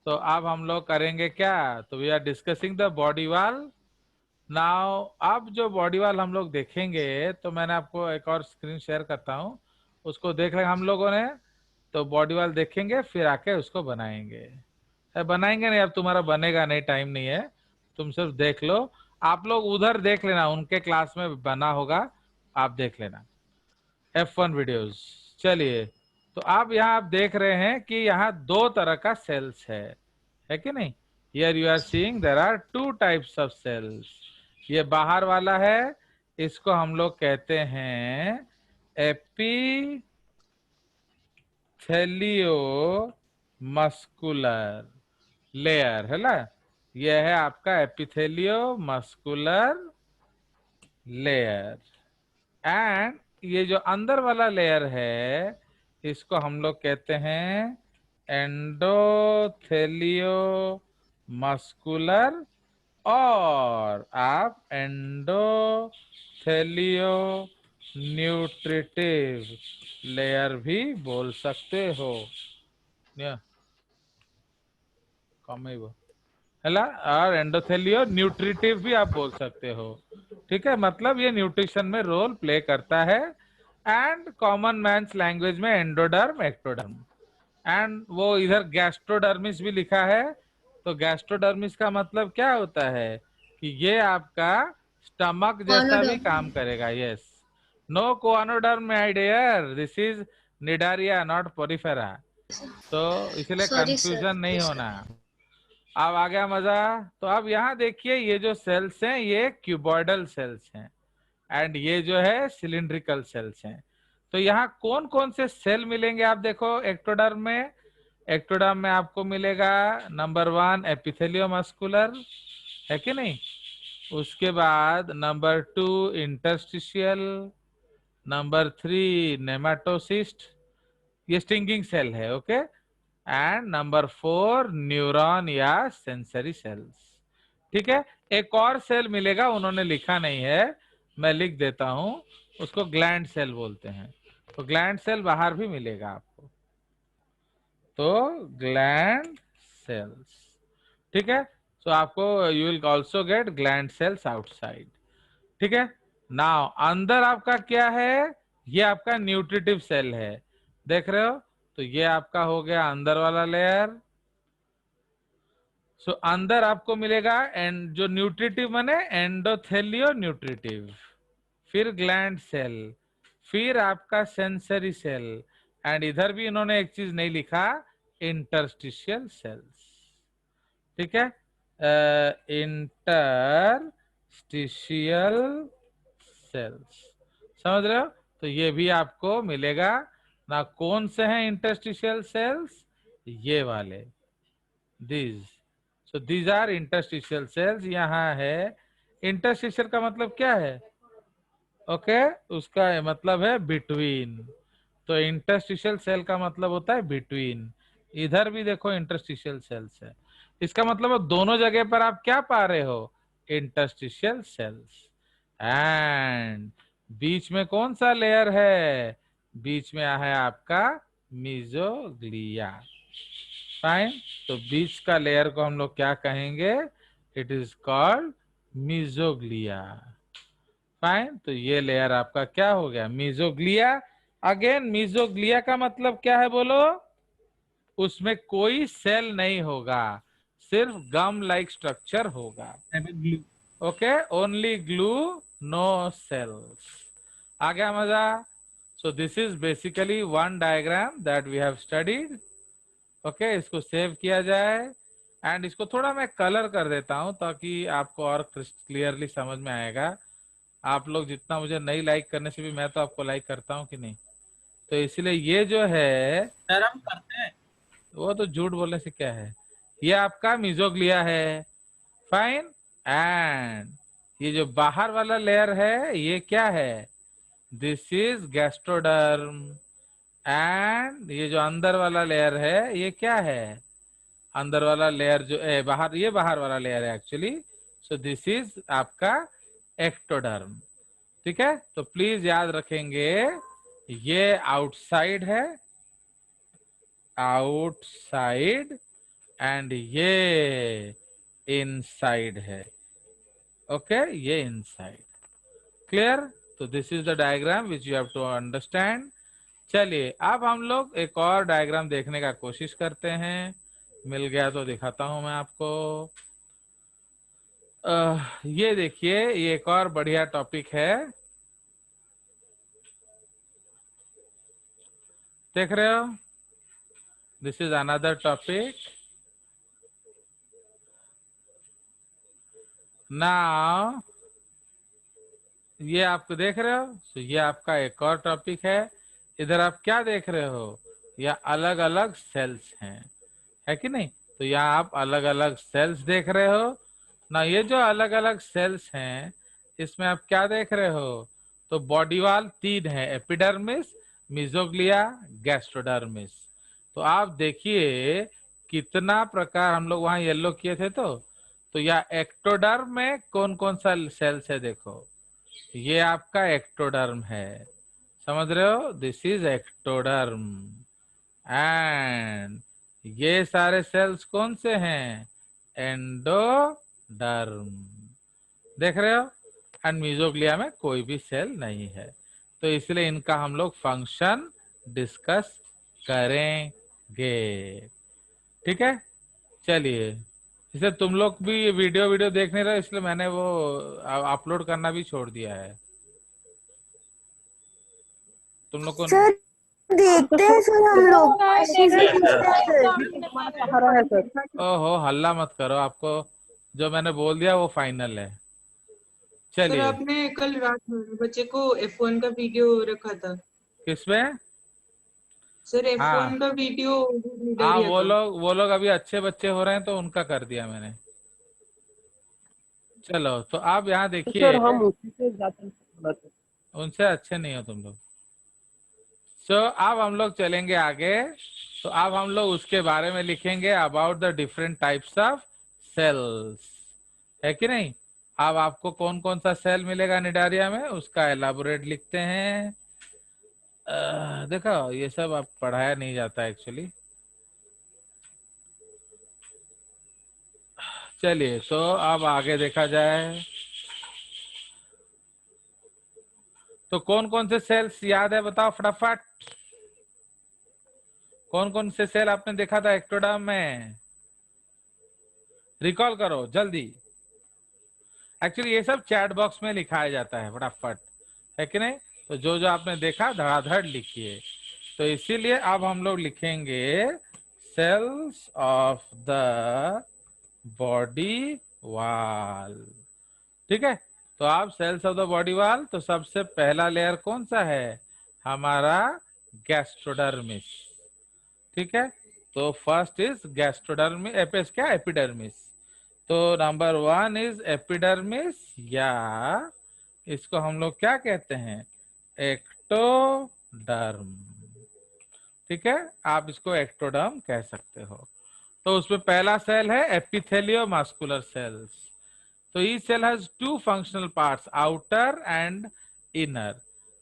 तो अब हम लोग करेंगे क्या, तो we are discussing the body wall now. अब जो बॉडी वॉल हम लोग देखेंगे, तो मैंने आपको एक और स्क्रीन शेयर करता हूँ, उसको देख लेंगे हम लोगों ने। तो बॉडी वॉल देखेंगे, फिर आके उसको बनाएंगे। बनाएंगे नहीं, अब तुम्हारा बनेगा नहीं, टाइम नहीं है, तुम सिर्फ देख लो। आप लोग उधर देख लेना, उनके क्लास में बना होगा, आप देख लेना F1 वीडियोस। चलिए, तो आप यहाँ आप देख रहे हैं कि यहाँ दो तरह का सेल्स है कि नहीं। Here you are seeing there are two types of cells. ये बाहर वाला है, इसको हम लोग कहते हैं एपिथेलियो मस्कुलर लेयर, है ना। यह है आपका एपिथेलियो मस्कुलर लेयर। एंड ये जो अंदर वाला लेयर है, इसको हम लोग कहते हैं एंडोथेलियो मस्कुलर, और आप एंडोथेलियो न्यूट्रिटिव लेयर भी बोल सकते हो। कम ही वो है, और एंडोथेलियो न्यूट्रिटिव भी आप बोल सकते हो। ठीक है, मतलब ये न्यूट्रिशन में रोल प्ले करता है। एंड कॉमन मैन्स लैंग्वेज में एंडोडर्म एक्टोडर्म। एंड वो इधर गैस्ट्रोडर्मिस भी लिखा है। तो गैस्ट्रोडर्मिस का मतलब क्या होता है कि ये आपका स्टमक जैसा भी कॉनोडर्म। काम करेगा। Yes, no choanoderm my dear, this is Cnidaria not Porifera. तो इसलिए सॉरी सर। कंफ्यूजन नहीं होना। अब आ गया मजा। तो अब यहाँ देखिए, ये जो सेल्स हैं ये क्यूबॉइडल सेल्स हैं, एंड ये जो है सिलिंड्रिकल सेल्स हैं। तो यहाँ कौन कौन से सेल मिलेंगे आप देखो एक्टोडर्म में। एक्टोडर्म में आपको मिलेगा नंबर 1 एपिथेलियो मस्कुलर, है कि नहीं। उसके बाद नंबर 2 इंटरस्टिशियल, नंबर 3 नेमाटोसिस्ट, ये स्टिंगिंग सेल है, ओके। एंड नंबर 4 न्यूरॉन या सेंसरी सेल्स। ठीक है, एक और सेल मिलेगा, उन्होंने लिखा नहीं है, मैं लिख देता हूं, उसको ग्लैंड सेल बोलते हैं। तो ग्लैंड सेल बाहर भी मिलेगा आपको, तो ग्लैंड सेल्स। ठीक है, सो आपको you will also get gland sales outside. ठीक है, नाउ अंदर आपका क्या है, ये आपका न्यूट्रिटिव सेल है, देख रहे हो। तो ये आपका हो गया अंदर वाला लेयर। सो अंदर आपको मिलेगा एंड जो न्यूट्रिटिव माने एंडोथेलियो न्यूट्रिटिव, फिर ग्लैंड सेल, फिर आपका सेंसरी सेल, एंड इधर भी इन्होंने एक चीज नहीं लिखा, इंटरस्टिशियल सेल्स। ठीक है, इंटरस्टिशियल सेल्स, समझ रहे हो। तो ये भी आपको मिलेगा ना। कौन से हैं इंटरस्टिशियल सेल्स, ये वाले, these. So these are interstitial cells. यहाँ है, इंटरस्टिशियल का मतलब क्या है, ओके उसका मतलब है बिटवीन। तो इंटरस्टिशियल सेल का मतलब होता है बिटवीन। इधर भी देखो इंटरस्टिशियल सेल्स है, इसका मतलब है दोनों जगह पर आप क्या पा रहे हो, इंटरस्टिशियल सेल्स। एंड बीच में कौन सा लेयर है, बीच में है आपका मीजोग्लिया। फाइन, तो बीच का लेयर को हम लोग क्या कहेंगे, it is called mesoglea. Fine, तो ये लेयर आपका क्या हो गया, मीजोग्लिया। अगेन मीजोग्लिया का मतलब क्या है बोलो, उसमें कोई सेल नहीं होगा, सिर्फ गम लाइक स्ट्रक्चर होगा। Okay, only glue, no cells. आ गया मजा। So this is basically one diagram that we have studied. Okay, इसको सेव किया जाए। एंड इसको थोड़ा मैं कलर कर देता हूं ताकि आपको और क्लियरली समझ में आएगा। आप लोग जितना मुझे नहीं लाइक करने से भी मैं तो आपको लाइक करता हूं कि नहीं। तो इसलिए ये जो है, सर हम करते हैं। वो तो झूठ बोलने से क्या है, ये आपका मिजोग्लिया है। फाइन, एंड ये जो बाहर वाला लेयर है ये क्या है, दिस इज गैस्ट्रोडर्म। एंड ये जो अंदर वाला लेयर है ये क्या है, अंदर वाला लेयर जो बाहर, ये बाहर वाला लेयर है एक्चुअली। सो दिस इज आपका एक्टोडर्म। ठीक है, तो प्लीज याद रखेंगे, ये आउटसाइड है, आउटसाइड, एंड ये इनसाइड है। ओके, ये इनसाइड। क्लियर? तो this is the diagram which you have to understand. चलिए अब हम लोग एक और डायग्राम देखने का कोशिश करते हैं। मिल गया तो दिखाता हूं मैं आपको। ये देखिए, ये एक और बढ़िया टॉपिक है। देख रहे हो? This is another topic. Now ये आपको देख रहे हो, तो ये आपका एक और टॉपिक है। इधर आप क्या देख रहे हो? या अलग अलग सेल्स हैं, है कि नहीं? तो यहाँ आप अलग अलग सेल्स देख रहे हो ना। ये जो अलग अलग सेल्स हैं, इसमें आप क्या देख रहे हो? तो बॉडी वाल 3 है, एपिडर्मिस, मेसोग्लिया, गैस्ट्रोडर्मिस। तो आप देखिए कितना प्रकार हम लोग वहां येलो किए थे। तो या एक्टोडर्म में कौन कौन सा सेल्स है देखो। ये आपका एक्टोडर्म है, समझ रहे हो? This is ectoderm. एंड ये सारे सेल्स कौन से हैं? एंडोडर्म। देख रहे हो? एंड मेसोग्लिया में कोई भी सेल नहीं है, तो इसलिए इनका हम लोग फंक्शन डिस्कस करेंगे। ठीक है, चलिए। इसे तुम लोग भी वीडियो वीडियो देख नहीं रहे, इसलिए मैंने वो अपलोड करना भी छोड़ दिया है। तुम लोग को सर देखते हैं सर, हम लोग चीजें पूछते हैं सर। ओहो, हल्ला मत करो। आपको जो मैंने बोल दिया वो फाइनल है। सर चलिए। आपने कल रात में बच्चे को F1 का वीडियो रखा था किसमें? सर, हाँ F1 का वीडियो हाँ, निडारिया का। वो लोग अभी अच्छे बच्चे हो रहे हैं तो उनका कर दिया मैंने। चलो, तो आप यहाँ देखिए। सर हम उसी से जाते उनसे अच्छे नहीं हो तुम लोग। सो अब हम लोग चलेंगे आगे। तो अब हम लोग उसके बारे में लिखेंगे, about the different types of cells, है कि नहीं? अब आपको कौन कौन सा सेल मिलेगा निडारिया में, उसका एलाबोरेट लिखते हैं। देखो, ये सब अब पढ़ाया नहीं जाता एक्चुअली। चलिए, तो अब आगे देखा जाए। तो कौन कौन से सेल्स याद है बताओ फटाफट। कौन कौन से सेल आपने देखा था एक्टोडर्म में? रिकॉल करो जल्दी। एक्चुअली ये सब चैट बॉक्स में लिखाया जाता है फटाफट, है कि नहीं? तो जो जो आपने देखा धड़ाधड़ लिखिए। तो इसीलिए अब हम लोग लिखेंगे sales of the body wall. ठीक है, तो आप sales of the body wall, तो सबसे पहला लेयर कौन सा है? हमारा गैस्ट्रोडर्मिस। ठीक है, तो फर्स्ट इज गैस्ट्रोडर्मिस, एपिस क्या, एपिडर्मिस। तो नंबर 1 इज एपिडर्मिस, या इसको हम लोग क्या कहते हैं? एक्टोडर्म। ठीक है, आप इसको एक्टोडर्म कह सकते हो। तो उसमें पहला सेल है एपिथेलियो मस्कुलर सेल्स। तो each cell has 2 functional parts, outer and inner.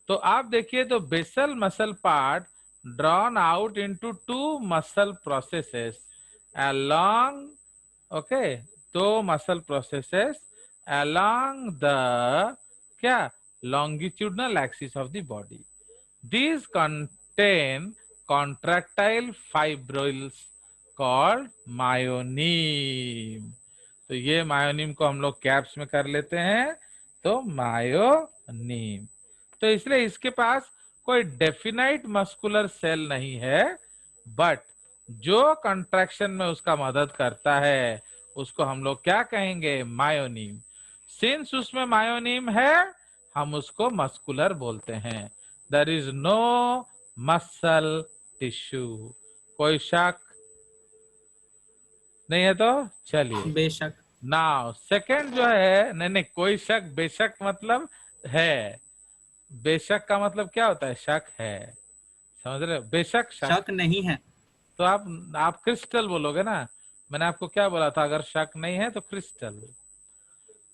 तो आप देखिए, तो basal muscle part drawn out into 2 muscle processes along, okay, 2 muscle processes along the क्या, longitudinal axis of the body. These contain contractile fibrils called myonim. तो ये मायोनिम को हम लोग कैप्स में कर लेते हैं, तो मायोनिम। तो इसलिए इसके पास कोई डेफिनाइट मस्कुलर सेल नहीं है, बट जो कंट्रैक्शन में उसका मदद करता है उसको हम लोग क्या कहेंगे? मायोनिम। सिंस उसमें मायोनिम है, हम उसको मस्कुलर बोलते हैं। There is no muscle tissue. कोई शक नहीं है? तो चलिए। बेशक। नाउ सेकंड जो है, नहीं नहीं, कोई शक बेशक मतलब है। बेशक का मतलब क्या होता है? शक है, समझ रहे हो? बेशक शक नहीं है। तो आप क्रिस्टल बोलोगे ना। मैंने आपको क्या बोला था? अगर शक नहीं है तो क्रिस्टल।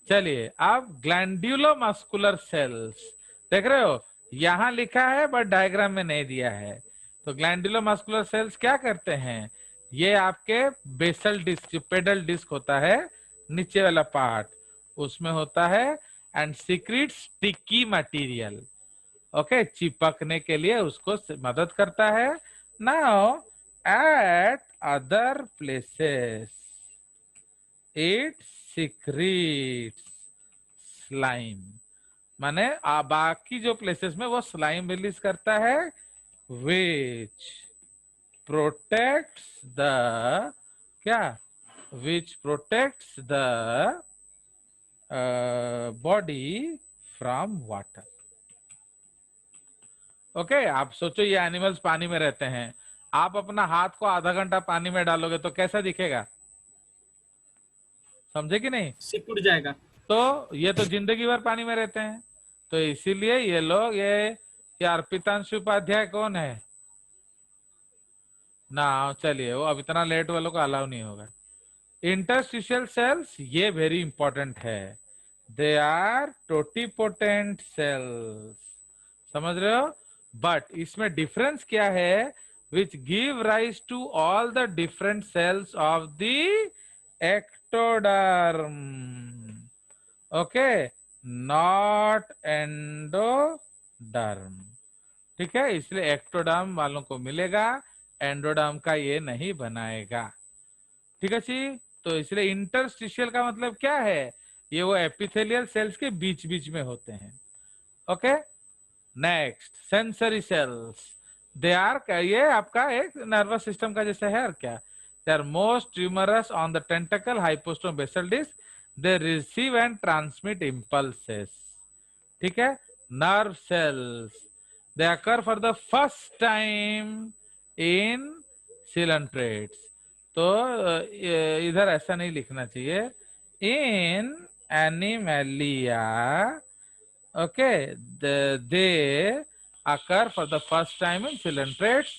चलिए, अब ग्लैंड्यूलो मस्कुलर सेल्स देख रहे हो, यहां लिखा है बट डायग्राम में नहीं दिया है। तो ग्लैंड्यूलो मस्कुलर सेल्स क्या करते हैं? ये आपके बेसल डिस्क, जो पेडल डिस्क होता है नीचे वाला पार्ट, उसमें होता है and secret sticky material. Okay, चिपकने के लिए उसको मदद करता है। Now at other places it secrets slime, माने बाकी जो प्लेसेस में वो स्लाइम रिलीज करता है, विच प्रोटेक्ट्स द क्या, which protects the body from water. Okay, आप सोचो ये एनिमल्स पानी में रहते हैं, आप अपना हाथ को आधा घंटा पानी में डालोगे तो कैसा दिखेगा, समझे कि नहीं? सिकुड़ जाएगा। तो ये तो जिंदगी भर पानी में रहते हैं, तो इसीलिए ये लोग ये अर्पितांशु उपाध्याय कौन है ना, चलिए वो अब इतना लेट वालों को अलाउ नहीं होगा। इंटरस्टिशियल सेल्स ये वेरी इंपॉर्टेंट है, दे आर टोटिपोटेंट सेल्स, समझ रहे हो? बट इसमें डिफरेंस क्या है, which give rise to all the different cells of the ectoderm. Okay, not endoderm, ठीक है? इसलिए एक्टोडर्म वालों को मिलेगा, एंडोडर्म का ये नहीं बनाएगा, ठीक है जी? तो इसलिए इंटरस्टिशियल का मतलब क्या है, ये वो एपिथेलियल सेल्स के बीच बीच में होते हैं। Okay, next sensory cells, they are, ये आपका एक नर्वस सिस्टम का जैसे है और क्या, they are most numerous on the tentacle hypostome basal disc, they receive and transmit impulses, ठीक है? Nerve cells, they occur for the first time in coelenterates, तो इधर ऐसा नहीं लिखना चाहिए, in Animalia. Okay, they occur for the first time in coelenterates,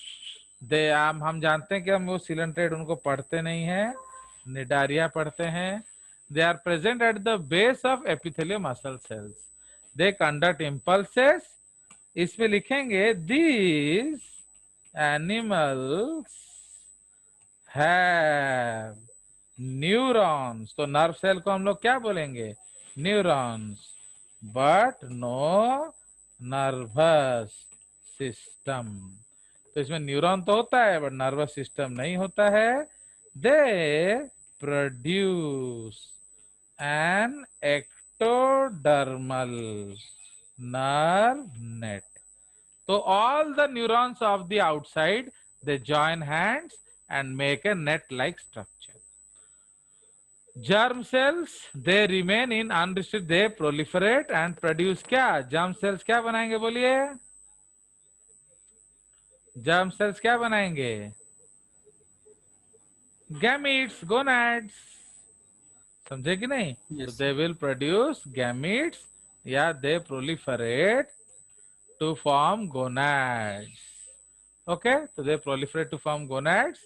they हम जानते हैं कि हम वो सिलेंट्रेट उनको पढ़ते नहीं है, निडारिया पढ़ते हैं। They are present at the base of epithelial muscle cells, they conduct impulses, इसमें लिखेंगे दीज एनिमल्स हैव न्यूरॉन्स, तो नर्व सेल को हम लोग क्या बोलेंगे, neurons, but no nervous system, तो इसमें न्यूरॉन तो होता है बट नर्वस सिस्टम नहीं होता है। They produce an ectodermal nerve net, so all the neurons of the outside they join hands and make a net like structure. Germ cells they remain in unrestricted, they proliferate and produce क्या, germ cells क्या बनाएंगे बोलिए, germ cells क्या बनाएंगे, gametes, gonads, समझे कि नहीं? Yes. So they will produce gametes या they proliferate to form gonads. Okay, so they proliferate to form gonads.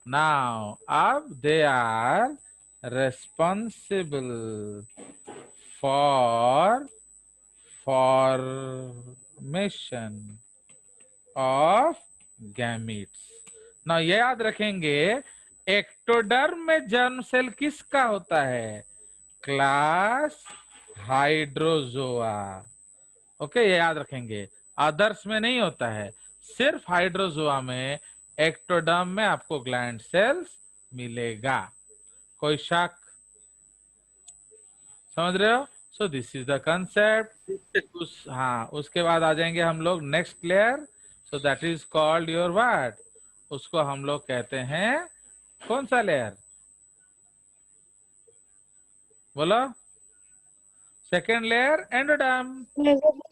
Now अब they are responsible for formation of gametes. Now ये याद रखेंगे, एक्टोडर्म में जर्म सेल किसका होता है, क्लास हाइड्रोजोआ। ओके, ये याद रखेंगे, अदर्स में नहीं होता है, सिर्फ हाइड्रोजोआ में, एक्टोडर्म में आपको ग्लैंड सेल्स मिलेगा। कोई शक, समझ रहे हो? सो दिस इज द कंसेप्ट। हाँ, उसके बाद आ जाएंगे हम लोग next layer, so that is called your what, उसको हम लोग कहते हैं कौन सा लेयर, बोलो, सेकेंड लेयर एंडोडर्म,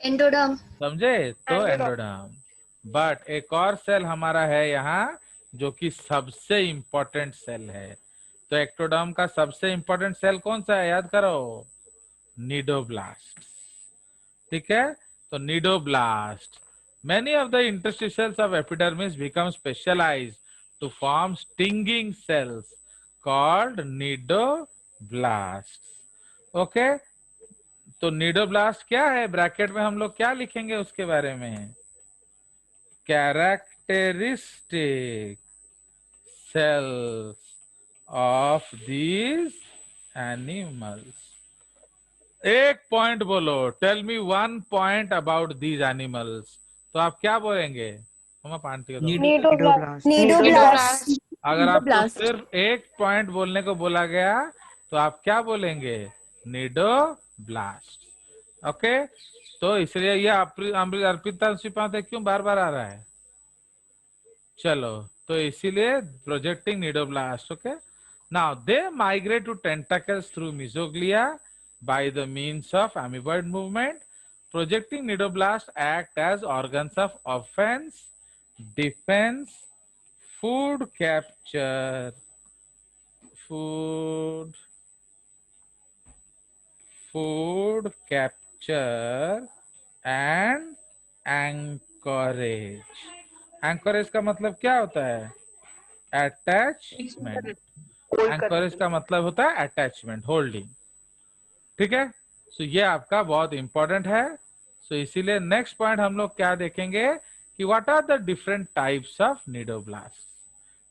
एंडोडर्म। समझे? तो एंडोडर्म, बट एक और सेल हमारा है यहाँ जो कि सबसे इंपॉर्टेंट सेल है, तो एक्टोडर्म का सबसे इंपॉर्टेंट सेल कौन सा है, याद करो, निडोब्लास्ट, ठीक है? तो cnidoblast, many of the interstitials of epidermis become specialized to form stinging cells called nidoblasts. Okay, तो निडोब्लास्ट क्या है, ब्रैकेट में हम लोग क्या लिखेंगे उसके बारे में, characteristic cells of these animals. एक पॉइंट बोलो, tell me one point about these animals. तो आप क्या बोलेंगे? पांटी Nidoblast. अगर आपको सिर्फ एक पॉइंट बोलने को बोला गया तो आप क्या बोलेंगे? निडोब्लास्ट. ओके, तो इसलिए ये अर्पिता शिपांत क्यों बार बार आ रहा है? चलो, तो इसीलिए projecting cnidoblast. Okay, now they migrate to tentacles through mesoglea by the means of amoeboid movement. Projecting nidoblasts act as organs of offense, defense, food capture, and anchorage. Anchorage का मतलब क्या होता है? अटैचमेंट. एंकरेज का मतलब होता है attachment, holding. ठीक है, सो ये आपका बहुत इंपॉर्टेंट है. सो इसीलिए नेक्स्ट पॉइंट हम लोग क्या देखेंगे कि what are the different types of cnidoblast.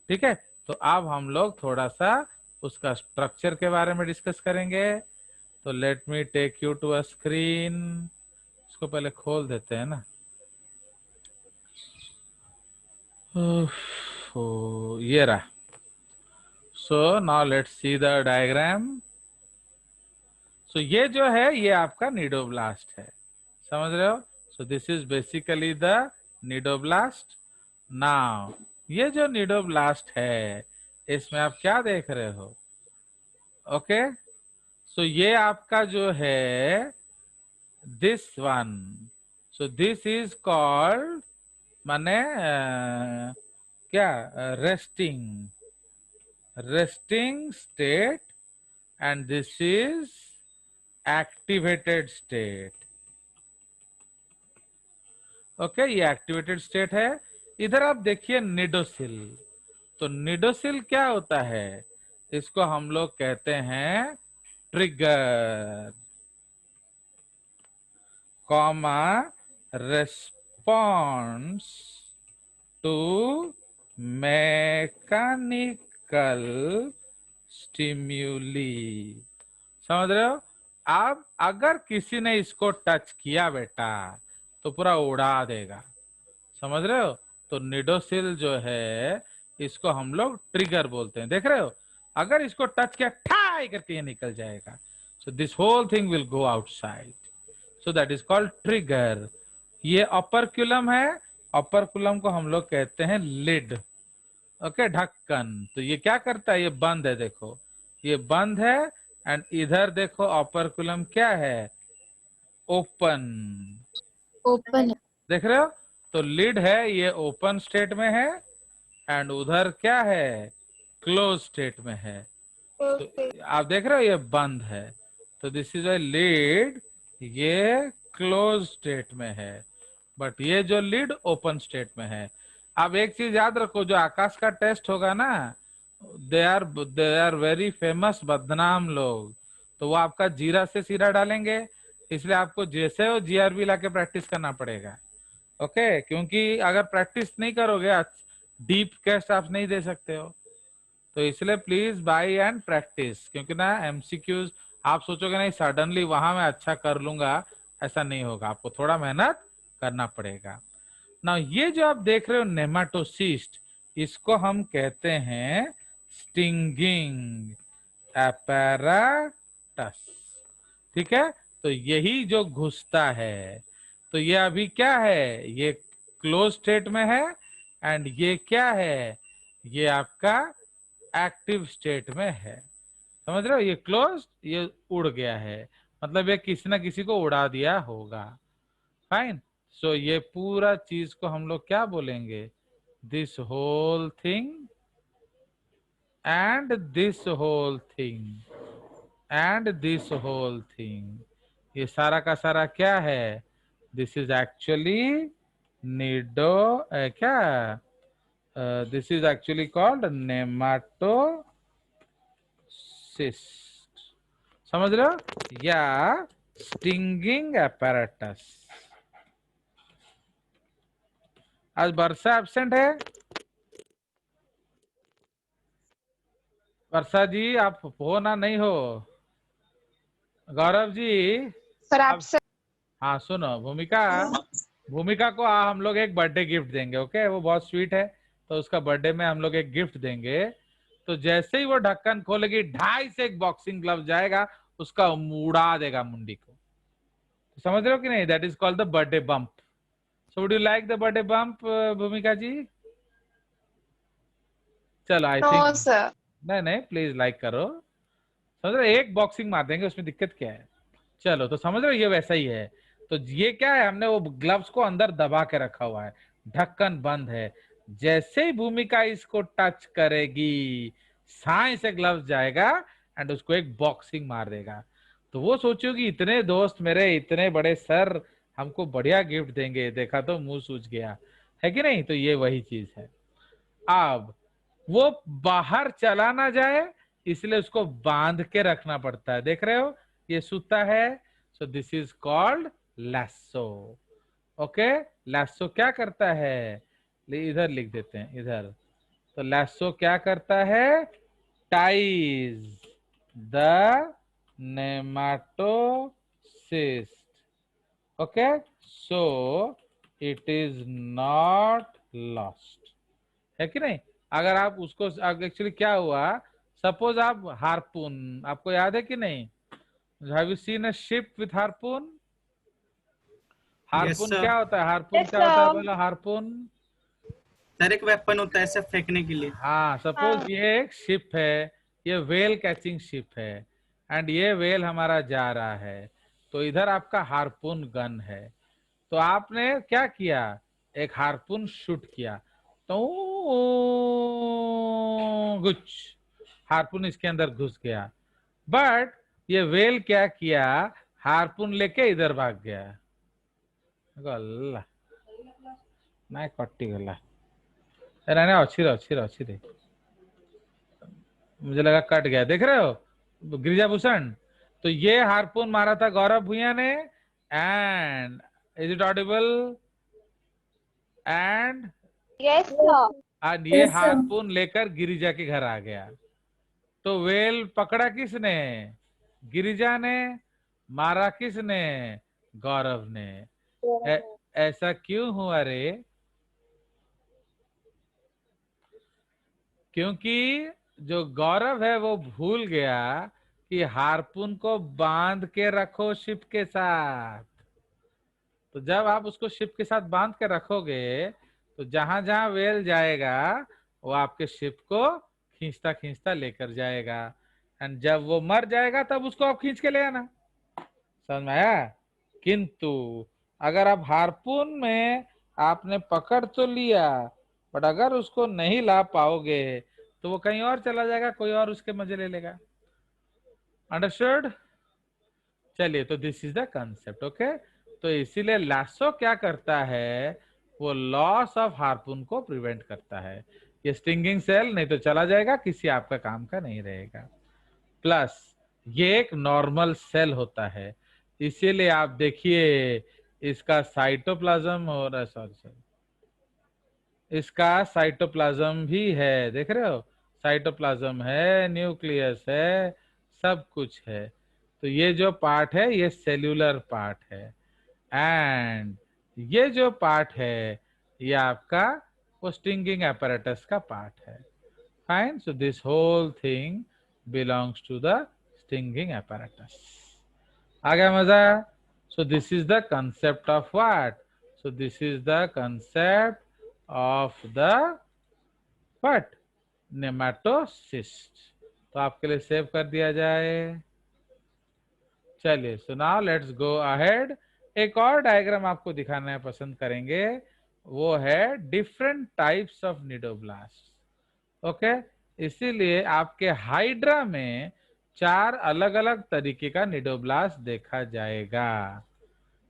ठीक है, तो अब हम लोग थोड़ा सा उसका स्ट्रक्चर के बारे में डिस्कस करेंगे. तो let me take you to a screen. इसको पहले खोल देते हैं ना. ये रहा. So now let's see the diagram. So ये जो है ये आपका निडोब्लास्ट है, समझ रहे हो? सो this is basically the cnidoblast. Now ये जो निडोब्लास्ट है इसमें आप क्या देख रहे हो? ओके, सो ये आपका जो है this one. So this is called माने क्या? Resting state and this is activated state. Okay, ये एक्टिवेटेड स्टेट है. इधर आप देखिए निडोसिल. तो निडोसिल क्या होता है? इसको हम लोग कहते हैं trigger, comma response to mechanical stimuli. समझ रहे हो? अब अगर किसी ने इसको टच किया बेटा तो पूरा उड़ा देगा. समझ रहे हो? तो निडोसिल जो है इसको हम लोग ट्रिगर बोलते हैं. देख रहे हो? अगर इसको टच किया ठाई करके ये निकल जाएगा. So this whole thing will go outside. So that is called trigger. ये अपरक्यूलम है. अपरक्यूलम को हम लोग कहते हैं लिड. ओके, ढक्कन. तो ये क्या करता है? ये बंद है. देखो, ये बंद है. एंड इधर देखो अपरक्यूलम क्या है? ओपन. देख रहे हो? तो लिड है, ये ओपन स्टेट में है. एंड उधर क्या है? क्लोज स्टेट में है. तो आप देख रहे हो ये बंद है. तो दिस इज अ लिड, ये क्लोज स्टेट में है. बट ये जो लिड ओपन स्टेट में है. अब एक चीज याद रखो, जो आकाश का टेस्ट होगा ना, दे आर वेरी फेमस बदनाम लोग. तो वो आपका जीरा से सीरा डालेंगे, इसलिए आपको जैसे हो जीआरबी लाके प्रैक्टिस करना पड़ेगा. ओके, क्योंकि अगर प्रैक्टिस नहीं करोगे डीप कैस्ट आप नहीं दे सकते हो. तो इसलिए प्लीज बाय एंड प्रैक्टिस. क्योंकि ना एमसीक्यूज आप सोचोगे नहीं सडनली वहां मैं अच्छा कर लूंगा, ऐसा नहीं होगा. आपको थोड़ा मेहनत करना पड़ेगा. ना ये जो आप देख रहे हो नेमाटोसिस्ट, इसको हम कहते हैं स्टिंगिंग apparatus. ठीक है, तो यही जो घुसता है. तो ये अभी क्या है? ये क्लोज स्टेट में है. एंड ये क्या है? ये आपका एक्टिव स्टेट में है. समझ रहे हो? ये क्लोज, ये उड़ गया है. मतलब ये किसी ना किसी को उड़ा दिया होगा. फाइन. सो ये पूरा चीज को हम लोग क्या बोलेंगे? This whole thing and this whole thing and this whole thing. ये सारा का सारा क्या है? दिस इज एक्चुअली निडो क्या? This is actually called nematocyst. समझ रहे हो? या स्टिंगिंग apparatus. आज वर्षा एब्सेंट है. वर्षा जी आप हो ना नहीं हो? गौरव जी सर आप, आपसे हाँ सुनो, भूमिका भूमिका को हम लोग एक बर्थडे गिफ्ट देंगे, ओके? वो बहुत स्वीट है, तो उसका बर्थडे में हम लोग एक गिफ्ट देंगे। तो जैसे ही वो ढक्कन खोलेगी, ढाई से एक बॉक्सिंग ग्लव जाएगा, उसका उड़ा देगा मुंडी को। तो समझ रहे हो कि नहीं? That is called the birthday bump. So would you like the birthday bump, भूमिका जी? चलो आई थिंक, नो सर। नहीं नहीं प्लीज लाइक करो। समझ रहे हो? एक बॉक्सिंग मार देंगे, उसमें दिक्कत क्या है? चलो, तो समझ रहे हो ये वैसा ही है। तो ये क्या है, हमने वो ग्लव्स को अंदर दबा के रखा हुआ है, ढक्कन बंद है। जैसे ही भूमिका इसको टच करेगी, साई से ग्लव्स जाएगा एंड उसको एक बॉक्सिंग मार देगा। तो वो सोचोगी इतने दोस्त मेरे, इतने बड़े सर हमको बढ़िया गिफ्ट देंगे, देखा तो मुंह सूज गया, है कि नहीं? तो ये वही चीज है। अब वो बाहर चला ना जाए, इसलिए उसको बांध के रखना पड़ता है। देख रहे हो, ये सूता है। So this is called lasso. Okay, lasso क्या करता है? इधर लिख देते हैं, इधर। तो लैसो क्या करता है? Ties the nematocyst. Okay, so it is not lost, है कि नहीं? अगर आप उसको, एक्चुअली क्या हुआ, सपोज आप हारपून, आपको याद है कि नहीं? Have you seen a ship with हारपून? Yes हारपून sir. क्या होता है? हारपून यस क्या होता है? सर। बोलो हारपून। सर एक वेपन होता है ऐसे फेंकने के लिए। हाँ, सपोज ये एक शिप है, ये वेल कैचिंग शिप है, एंड ये वेल हमारा जा रहा है। तो इधर आपका हारपून गन है। तो आपने क्या किया? एक हारपून शूट किया, तो गुच, हारपून इसके अंदर घुस गया। बट ये वेल क्या किया? हारपून लेके इधर भाग गया। गल्ला ନାଇଁ कटिगला। नहीं नहीं, अच्छी रहे, अच्छी रहे, अच्छी रहे। मुझे लगा कट गया। देख रहे हो गिरिजाभूषण? तो ये हारपून मारा था गौरव भूया ने, and is it Audible? And yes sir. और ये हारपून लेकर गिरिजा के घर आ गया। तो वेल पकड़ा किसने? गिरिजा ने। मारा किसने? गौरव ने। ऐसा क्यों हुआ रे? क्योंकि जो गौरव है वो भूल गया कि हारपून को बांध के रखो शिप के साथ। तो जब आप उसको शिप के साथ बांध के रखोगे, तो जहां जहां वेल जाएगा, वो आपके शिप को खींचता खींचता लेकर जाएगा। एंड जब वो मर जाएगा, तब उसको आप खींच के ले आना। समझ में आया? किंतु अगर आप हारपून में आपने पकड़ तो लिया, बट अगर उसको नहीं ला पाओगे, तो वो कहीं और चला जाएगा, कोई और उसके मजे ले लेगा। अंडरस्टूड? चलिए, तो this is the concept. Okay, तो इसीलिए लासो क्या करता है? वो लॉस ऑफ हार्पून को प्रिवेंट करता है। ये स्टिंगिंग सेल नहीं तो चला जाएगा, किसी आपका काम का नहीं रहेगा। प्लस ये एक नॉर्मल सेल होता है, इसीलिए आप देखिए इसका साइटोप्लाज्म हो रहा है, सॉरी सॉरी, इसका साइटोप्लाज्म भी है। देख रहे हो, साइटोप्लाज्म है, न्यूक्लियस है, सब कुछ है। तो ये जो पार्ट है, ये सेल्यूलर पार्ट है। एंड ये जो पार्ट है, ये आपका वो स्टिंगिंग apparatus का पार्ट है। Fine, so this whole thing belongs to the stinging apparatus। आ गया मजा? So this is the concept of what? So this is the concept of the what? Nematocyst. तो आपके लिए सेव कर दिया जाए। चलिए, so now let's go ahead. एक और डायग्राम आपको दिखाना पसंद करेंगे, वो है different types of cnidoblast. Okay, इसीलिए आपके हाइड्रा में 4 अलग अलग तरीके का निडोब्लास्ट देखा जाएगा।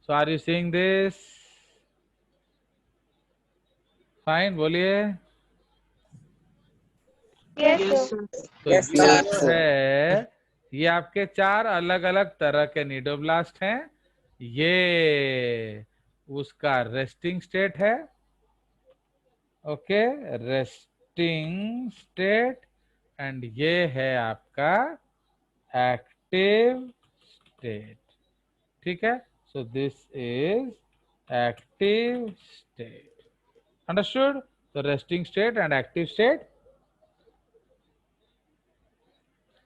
So are you seeing this? Fine, बोलिए। Yes yes sir. सर। तो Yes, ये sir. जो है, ये आपके 4 अलग अलग तरह के निडोब्लास्ट हैं। ये उसका रेस्टिंग स्टेट है। Okay, resting state. एंड ये है आपका एक्टिव स्टेट। ठीक है, so this is active state. Understood? तो resting state and active state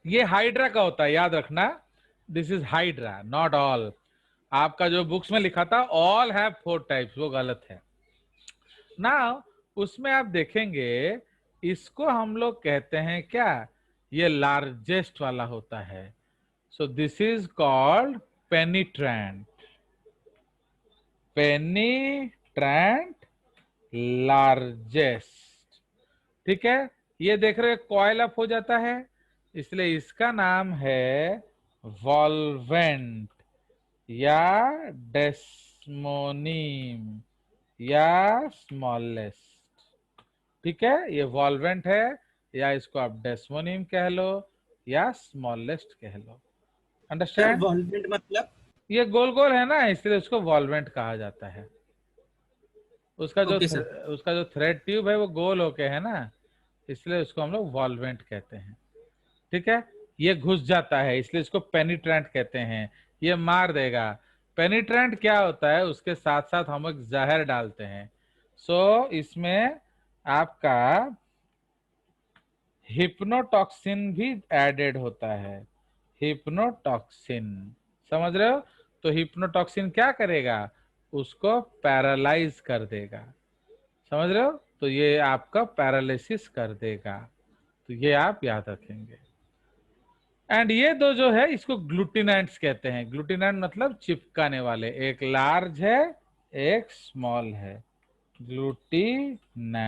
ये हाइड्रा का होता है, याद रखना। This is Hydra, not all. आपका जो बुक्स में लिखा था ऑल हैव 4 टाइप्स, वो गलत है। नाउ उसमें आप देखेंगे इसको हम लोग कहते हैं क्या, ये लार्जेस्ट वाला होता है। So this is called penetrant. Penetrant largest. ठीक है, ये देख रहे कॉइल अप हो जाता है, इसलिए इसका नाम है वॉल्वेंट या डेस्मोनिम या स्मॉलेस्ट। ठीक है, ये वॉल्वेंट है, या इसको आप डेस्मोनिम कह लो या स्मॉलेस्ट कह लो। Sir understand? वॉल्वेंट मतलब? ये गोल गोल है ना, इसलिए उसको वॉल्वेंट कहा जाता है। उसका जो ओके सर। उसका जो थ्रेड ट्यूब है वो गोल होके है ना, इसलिए उसको हम लोग वॉल्वेंट कहते हैं। ठीक है, ये घुस जाता है इसलिए इसको पेनिट्रेंट कहते हैं, ये मार देगा। पेनिट्रेंट क्या होता है, उसके साथ साथ हम एक जहर डालते हैं। सो इसमें आपका हिप्नोटॉक्सिन भी एडेड होता है। हिप्नोटॉक्सिन, समझ रहे हो? तो हिप्नोटॉक्सिन क्या करेगा, उसको पैरालाइज कर देगा। समझ रहे हो? तो ये आपका पैरालिसिस कर देगा। तो ये आप याद रखेंगे। एंड ये दो जो है इसको ग्लूटिनेंट्स कहते हैं। ग्लूटिनेंट मतलब चिपकाने वाले, एक लार्ज है एक स्मॉल है, ग्लूटिनेंट्स।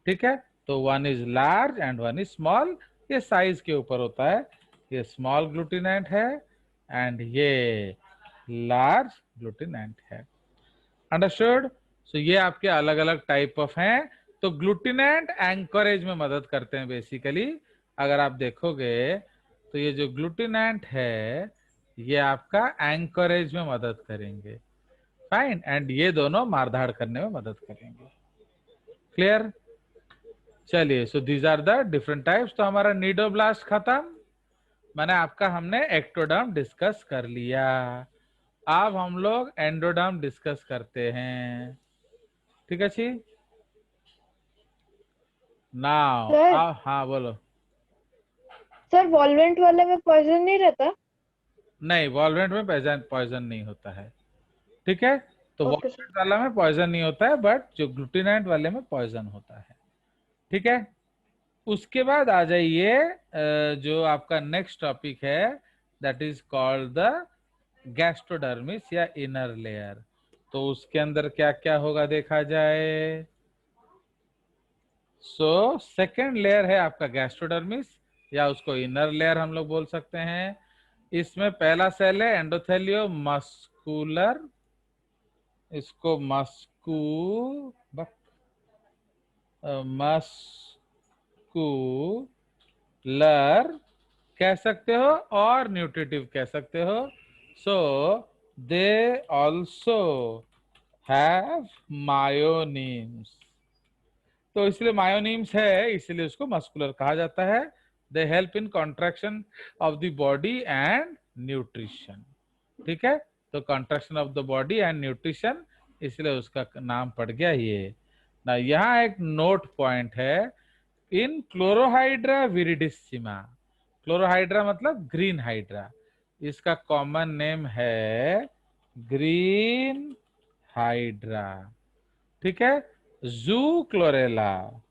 ठीक है, तो one is large and one is small, ये साइज के ऊपर होता है। ये स्मॉल ग्लूटिनेंट है एंड ये लार्ज ग्लूटिनेंट है। अंडरस्टूड? सो ये आपके अलग अलग टाइप ऑफ हैं। तो ग्लूटिनेंट एंकरेज में मदद करते हैं बेसिकली। अगर आप देखोगे तो ये जो ग्लूटिनेंट है ये आपका एंकरेज में मदद करेंगे। फाइन, एंड ये दोनों मारधाड़ करने में मदद करेंगे। क्लियर? चलिए, so these are the different types. तो हमारा नीडोब्लास्ट खत्म, मैंने आपका हमने एक्टोडर्म डिस्कस कर लिया। अब हम लोग एंडोडर्म डिस्कस करते हैं। ठीक है जी, नाउ सर हाँ बोलो। सर वॉल्वेंट वाले में पॉइजन नहीं रहता? नहीं, वॉल्वेंट में पॉइजन नहीं होता है। ठीक है, तो ओके सर। वॉल्वेंट वाला में पॉइजन नहीं होता है, बट जो ग्लूटिनेंट वाले में पॉइजन होता है। ठीक है, उसके बाद आ जाइए जो आपका नेक्स्ट टॉपिक है, that is called the gastrodermis या इनर लेयर। तो उसके अंदर क्या क्या होगा देखा जाए। सो सेकेंड लेयर है आपका गैस्ट्रोडर्मिस, या उसको इनर लेयर हम लोग बोल सकते हैं। इसमें पहला सेल है एंडोथेलियो मस्कुलर, इसको मस्कुलर कह सकते हो और न्यूट्रिटिव कह सकते हो। सो दे ऑल्सो हैव मायोनीम्स, तो इसलिए मायोनीम्स है इसलिए उसको मस्कुलर कहा जाता है। They help in contraction of the body and nutrition. ठीक है, तो contraction of the body and nutrition, इसलिए उसका नाम पड़ गया ये ना। यहाँ एक नोट पॉइंट है, इन क्लोरोहाइड्रा विरिडिसिमा, क्लोरोहाइड्रा मतलब ग्रीन हाइड्रा, इसका कॉमन नेम है ग्रीन हाइड्रा। ठीक है, जू क्लोरेला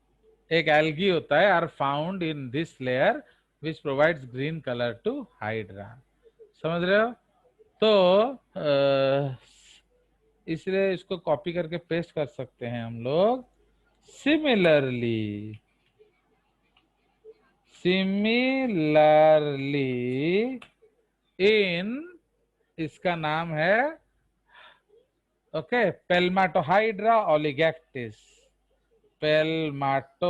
एक एल्गी होता है, are found in this layer which provides green colour to hydra. समझ रहे हो? तो इसलिए इसको कॉपी करके पेस्ट कर सकते हैं हम लोग। सिमिलरली इन, इसका नाम है ओके पेल्माटोहाइड्रा ओलिगैक्टिस, पेल्माटोहाइड्रा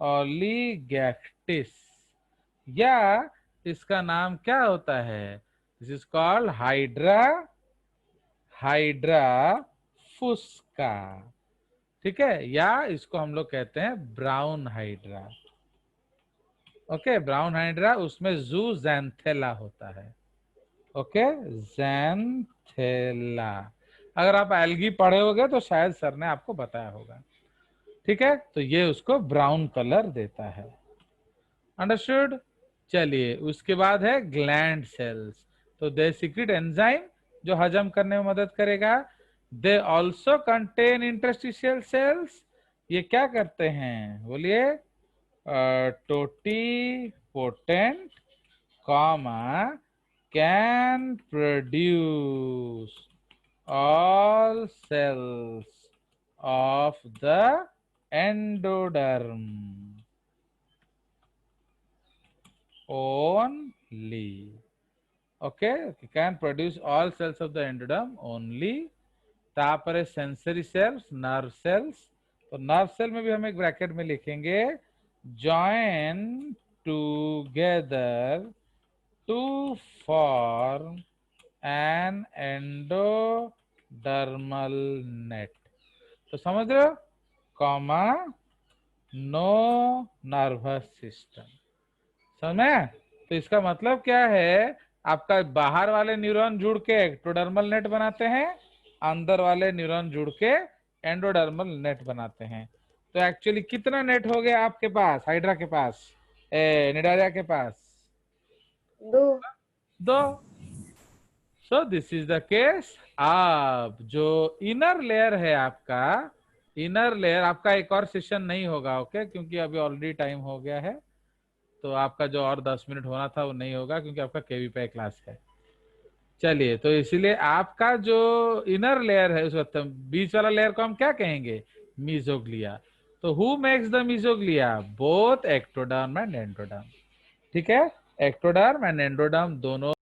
ओलिगैक्टिस, या इसका नाम क्या होता है, दिस इज कॉल्ड हाइड्रा फुस्का। ठीक है, या इसको हम लोग कहते हैं brown hydra. Okay, brown hydra, उसमें ज़ूज़ैंथेला होता है। ओके, ज़ैंथेला। अगर आप एल्गी पढ़े होगे तो शायद सर ने आपको बताया होगा। ठीक है, तो ये उसको ब्राउन कलर देता है। अंडरस्टूड। चलिए, उसके बाद है ग्लैंड सेल्स। तो दे सीक्रेट एंजाइम जो हजम करने में मदद करेगा। They also contain interstitial cells. ये क्या करते हैं बोलिए? Totipotent comma can produce all cells of the endoderm only. Okay, can produce all cells of the endoderm only. तापर सेंसरी सेल्स, नर्व सेल्स। तो नर्व सेल में भी हम एक ब्रैकेट में लिखेंगे join together to form an endodermal net. तो समझ रहे हो? Comma no nervous system. समझ में? तो इसका मतलब क्या है? आपका बाहर वाले न्यूरॉन जुड़ के एक्टोडर्मल नेट बनाते हैं, अंदर वाले न्यूरॉन जुड़ के एंडोडर्मल नेट बनाते हैं। तो एक्चुअली कितना नेट हो गया आपके पास, हाइड्रा के पास, निडारिया के पास? 2। सो दिस इज द केस। अब जो इनर लेयर है आपका, इनर लेयर आपका एक और सेशन नहीं होगा, ओके, क्योंकि अभी ऑलरेडी टाइम हो गया है। तो आपका जो और 10 मिनट होना था वो नहीं होगा, क्योंकि आपका केवी पे क्लास है। चलिए, तो इसीलिए आपका जो इनर लेयर है, उस वक्त बीच वाला लेयर को हम क्या कहेंगे? मीजोग्लिया। तो who makes the mesoglea? Both ectoderm and endoderm. ठीक है, एक्टोडर्म एंड एंडोडर्म दोनों